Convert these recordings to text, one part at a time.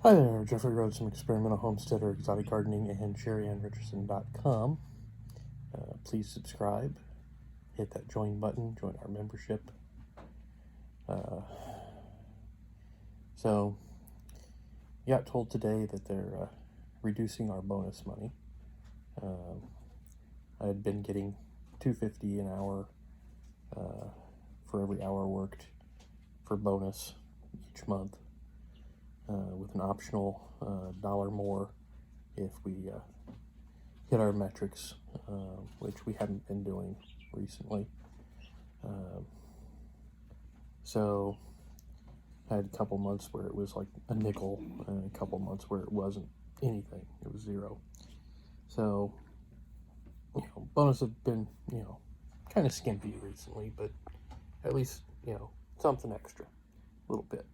Hi there, Jeffrey Rhoades from Experimental Homesteader, Exotic Gardening, and Sheri and Richerson.com. Please subscribe, hit that join button, join our membership. So, got told today that they're reducing our bonus money. I had been getting $2.50 an hour for every hour worked for bonus each month, with an optional dollar more if we hit our metrics, which we haven't been doing recently. So I had a couple months where it was like a nickel, and a couple months where it wasn't anything. It was zero. So, bonus have been, kind of skimpy recently, but at least, something extra, a little bit.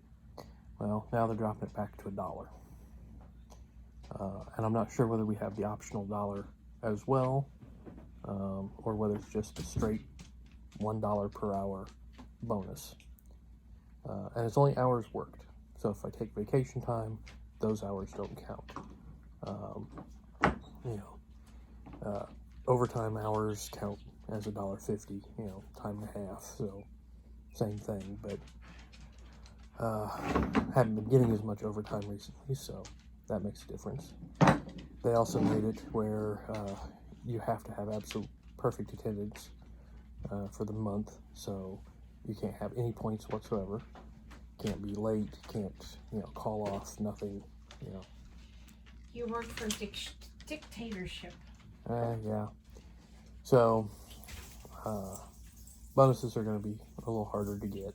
Well, now they're dropping it back to $1. And I'm not sure whether we have the optional dollar as well, or whether it's just a straight $1 per hour bonus. And it's only hours worked. So if I take vacation time, those hours don't count. Overtime hours count as $1.50, time and a half. So same thing, but haven't been getting as much overtime recently, so that makes a difference. They also made it where you have to have absolute perfect attendance for the month, so you can't have any points whatsoever. Can't be late, can't, call off, nothing, You work for dictatorship. Yeah. So, bonuses are going to be a little harder to get,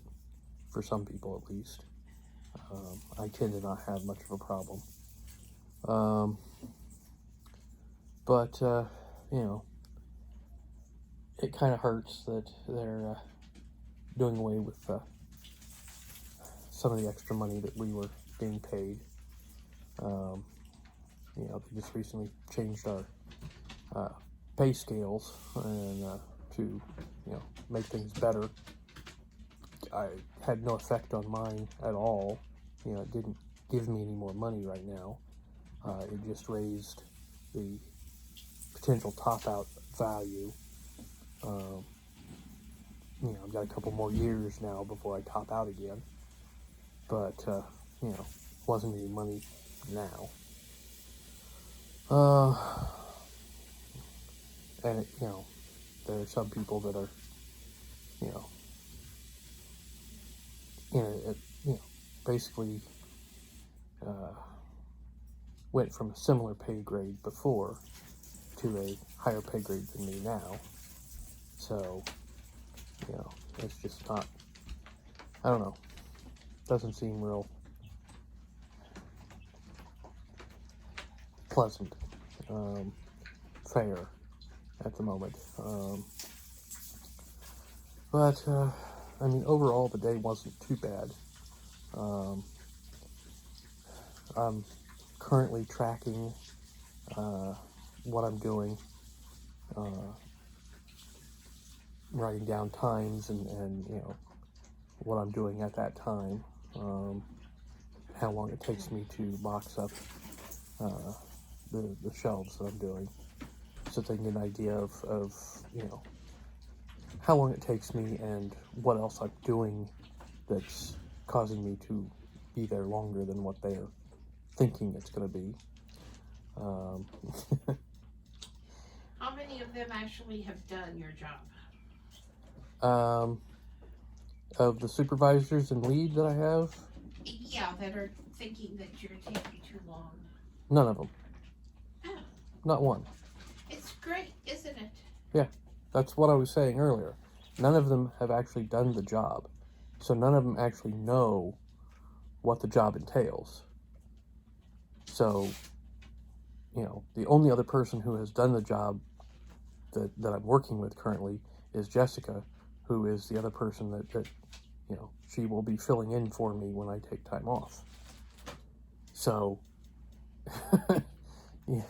for some people at least. I tend to not have much of a problem. But, it kind of hurts that they're doing away with some of the extra money that we were being paid. They just recently changed our pay scales and to, make things better. I had no effect on mine at all. It didn't give me any more money right now. It just raised the potential top-out value. I've got a couple more years now before I top out again. But, wasn't any money now. And, there are some people that are, basically went from a similar pay grade before to a higher pay grade than me now. So, it's just not, I don't know, doesn't seem real pleasant, fair at the moment. But overall the day wasn't too bad. I'm currently tracking what I'm doing, writing down times and what I'm doing at that time, how long it takes me to box up the shelves that I'm doing, so they can get an idea of how long it takes me and what else I'm doing that's causing me to be there longer than what they're thinking it's going to be. How many of them actually have done your job? Of the supervisors and lead that I have, Yeah, that are thinking that you're taking too long. none of them. Oh. Not one. It's great, isn't it? Yeah, that's what I was saying earlier. None of them have actually done the job. So none of them actually know what the job entails. So, the only other person who has done the job that I'm working with currently is Jessica, who is the other person that she will be filling in for me when I take time off. So, yeah,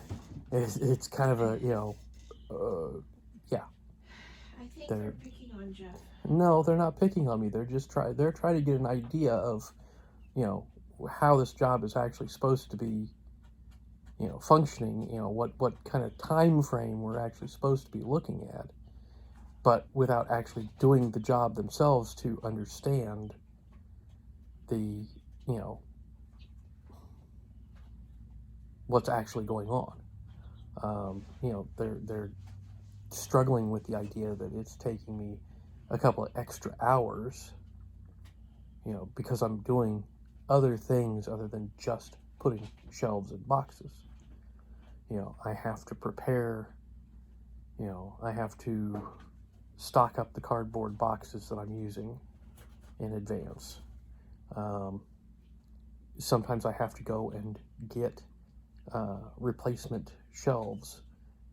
it's kind of a, yeah. I think they're picking on Jeff. No, they're not picking on me. They're just trying to get an idea of, how this job is actually supposed to be, functioning, what kind of time frame we're actually supposed to be looking at, but without actually doing the job themselves to understand the, what's actually going on. They're struggling with the idea that it's taking me a couple of extra hours, because I'm doing other things other than just putting shelves in boxes. I have to prepare, I have to stock up the cardboard boxes that I'm using in advance. Sometimes I have to go and get replacement shelves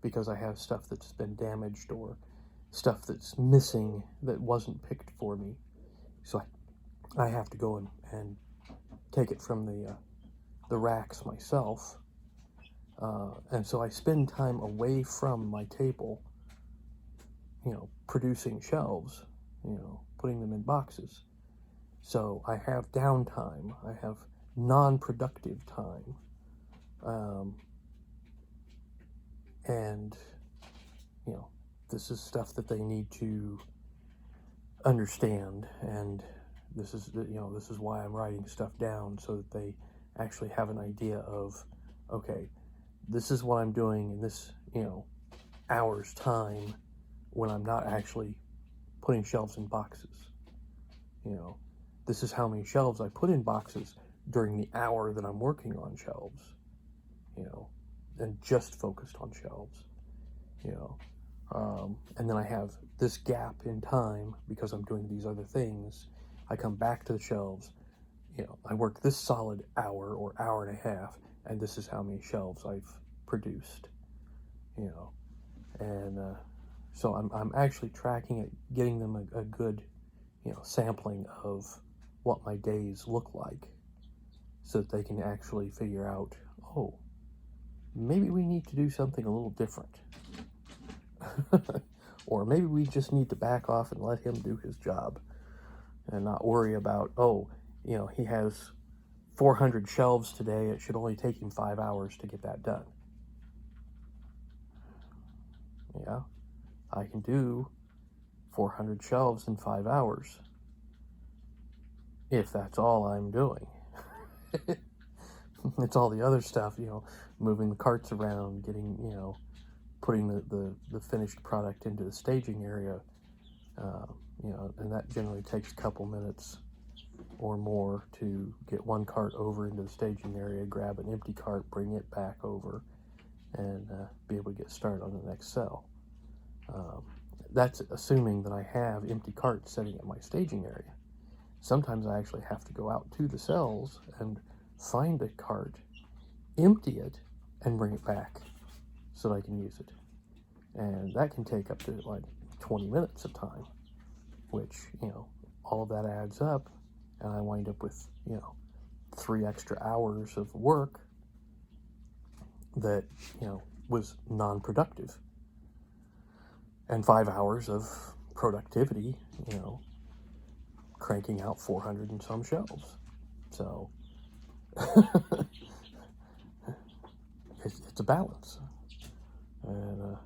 because I have stuff that's been damaged or stuff that's missing that wasn't picked for me. So I have to go and take it from the racks myself. And so I spend time away from my table, producing shelves, putting them in boxes. So I have downtime, I have non-productive time. And, this is stuff that they need to understand, and this is why I'm writing stuff down, so that they actually have an idea of, okay, this is what I'm doing in this, hour's time when I'm not actually putting shelves in boxes. This is how many shelves I put in boxes during the hour that I'm working on shelves, and just focused on shelves, and then I have this gap in time because I'm doing these other things. I come back to the shelves, I work this solid hour or hour and a half, and this is how many shelves I've produced, and so I'm actually tracking it, getting them a good, sampling of what my days look like, so that they can actually figure out, oh, maybe we need to do something a little different. Or maybe we just need to back off and let him do his job and not worry about, he has 400 shelves today, it should only take him 5 hours to get that done. Yeah, I can do 400 shelves in 5 hours if that's all I'm doing. It's all the other stuff, moving the carts around, getting, putting the finished product into the staging area, and that generally takes a couple minutes or more to get one cart over into the staging area, grab an empty cart, bring it back over, and be able to get started on the next cell. That's assuming that I have empty carts sitting at my staging area. Sometimes I actually have to go out to the cells and find a cart, empty it, and bring it back so that I can use it. And that can take up to like 20 minutes of time, which, all of that adds up, and I wind up with, 3 extra hours of work that, was non-productive, and 5 hours of productivity, cranking out 400 and some shelves. So it's a balance, and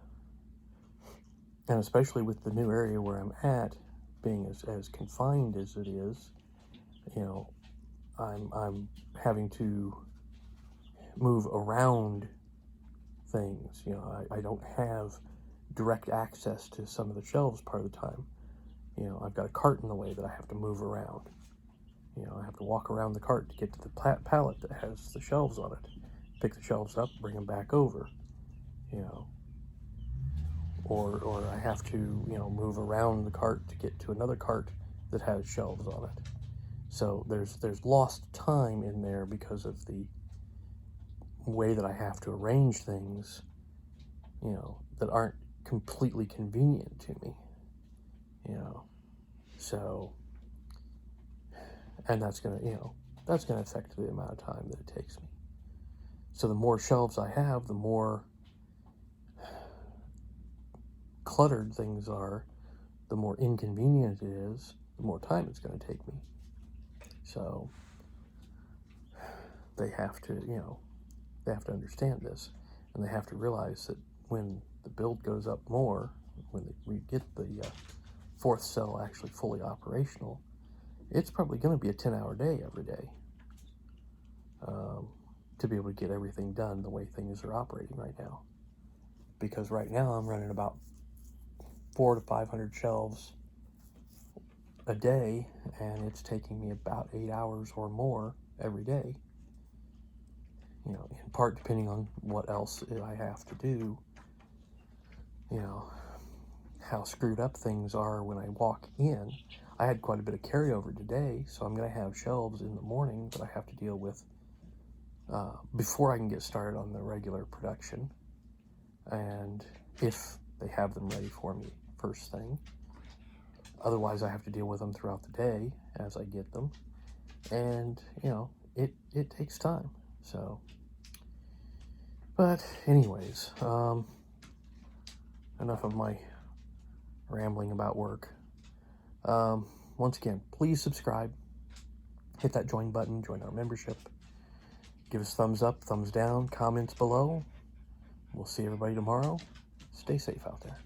especially with the new area where I'm at being as confined as it is, I'm having to move around things. I don't have direct access to some of the shelves part of the time. I've got a cart in the way that I have to move around. I have to walk around the cart to get to the pallet that has the shelves on it, pick the shelves up, bring them back over, or I have to, move around the cart to get to another cart that has shelves on it. So there's lost time in there because of the way that I have to arrange things, that aren't completely convenient to me, so, and that's gonna affect the amount of time that it takes me. So the more shelves I have, the more cluttered things are, the more inconvenient it is, the more time it's going to take me. So they have to, they have to understand this, and they have to realize that when the build goes up more, when we get the fourth cell actually fully operational, it's probably going to be a 10-hour day every day to be able to get everything done the way things are operating right now. Because right now I'm running about 400 to 500 shelves a day, and it's taking me about 8 hours or more every day. In part depending on what else I have to do, how screwed up things are when I walk in. I had quite a bit of carryover today, so I'm going to have shelves in the morning that I have to deal with before I can get started on the regular production, and if they have them ready for me first thing. Otherwise, I have to deal with them throughout the day as I get them, and it takes time. So, but anyways, enough of my rambling about work. Once again, please subscribe, hit that join button, join our membership, give us thumbs up, thumbs down, comments below. We'll see everybody tomorrow. Stay safe out there.